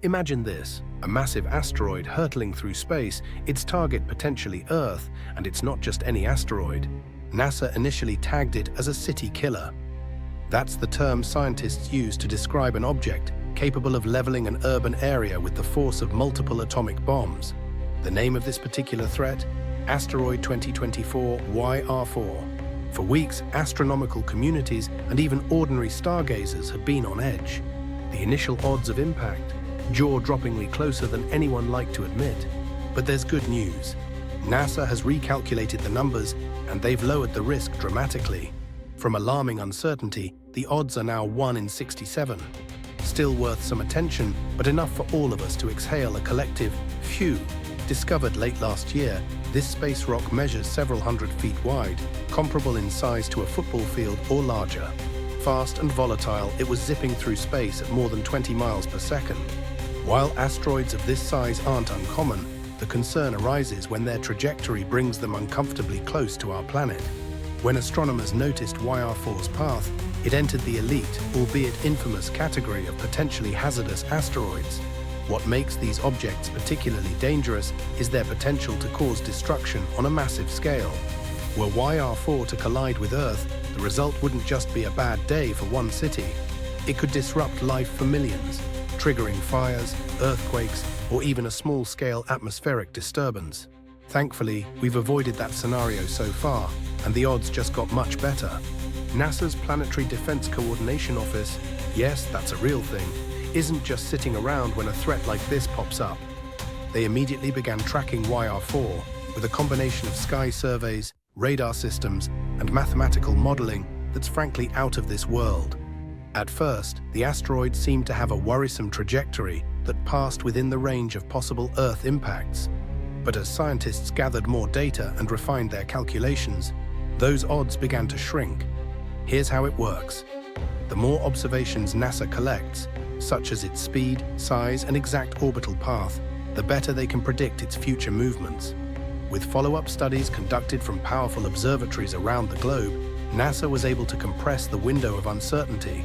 Imagine this, a massive asteroid hurtling through space, its target potentially Earth, and it's not just any asteroid. NASA initially tagged it as a city killer. That's the term scientists use to describe an object capable of leveling an urban area with the force of multiple atomic bombs. The name of this particular threat? Asteroid 2024 YR4. For weeks, astronomical communities and even ordinary stargazers have been on edge. The initial odds of impact, jaw-droppingly closer than anyone liked to admit. But there's good news. NASA has recalculated the numbers, and they've lowered the risk dramatically. From alarming uncertainty, the odds are now 1 in 67. Still worth some attention, but enough for all of us to exhale a collective phew. Discovered late last year, this space rock measures several hundred feet wide, comparable in size to a football field or larger. Fast and volatile, it was zipping through space at more than 20 miles per second. While asteroids of this size aren't uncommon, the concern arises when their trajectory brings them uncomfortably close to our planet. When astronomers noticed YR4's path, it entered the elite, albeit infamous category of potentially hazardous asteroids. What makes these objects particularly dangerous is their potential to cause destruction on a massive scale. Were YR4 to collide with Earth, the result wouldn't just be a bad day for one city. It could disrupt life for millions, triggering fires, earthquakes, or even a small-scale atmospheric disturbance. Thankfully, we've avoided that scenario so far, and the odds just got much better. NASA's Planetary Defense Coordination Office, yes, that's a real thing, isn't just sitting around when a threat like this pops up. They immediately began tracking YR4 with a combination of sky surveys, radar systems, and mathematical modeling that's frankly out of this world. At first, the asteroid seemed to have a worrisome trajectory that passed within the range of possible Earth impacts. But as scientists gathered more data and refined their calculations, those odds began to shrink. Here's how it works. The more observations NASA collects, such as its speed, size, and exact orbital path, the better they can predict its future movements. With follow-up studies conducted from powerful observatories around the globe, NASA was able to compress the window of uncertainty.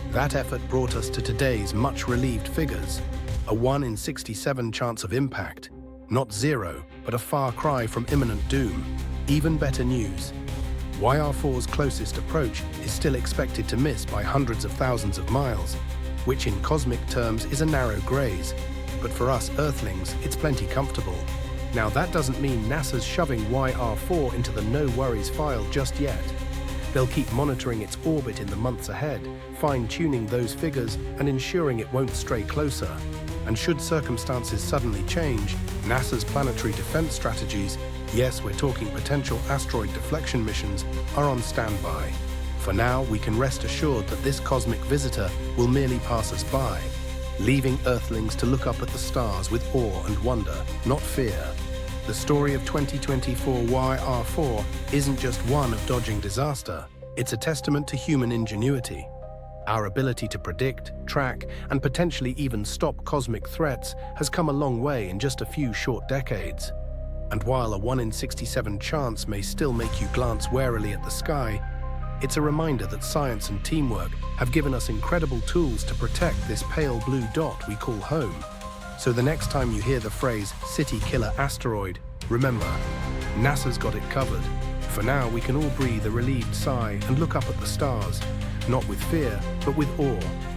That effort brought us to today's much-relieved figures, a 1 in 67 chance of impact. Not zero, but a far cry from imminent doom. Even better news. YR4's closest approach is still expected to miss by hundreds of thousands of miles, which in cosmic terms is a narrow graze. But for us Earthlings, it's plenty comfortable. Now that doesn't mean NASA's shoving YR4 into the no worries file just yet. They'll keep monitoring its orbit in the months ahead, fine-tuning those figures and ensuring it won't stray closer. And should circumstances suddenly change, NASA's planetary defense strategies, yes, we're talking potential asteroid deflection missions, are on standby. For now, we can rest assured that this cosmic visitor will merely pass us by, leaving Earthlings to look up at the stars with awe and wonder, not fear. The story of 2024 YR4 isn't just one of dodging disaster, it's a testament to human ingenuity. Our ability to predict, track, and potentially even stop cosmic threats has come a long way in just a few short decades. And while a 1 in 67 chance may still make you glance warily at the sky, it's a reminder that science and teamwork have given us incredible tools to protect this pale blue dot we call home. So the next time you hear the phrase city killer asteroid, remember, NASA's got it covered. For now, we can all breathe a relieved sigh and look up at the stars, not with fear, but with awe.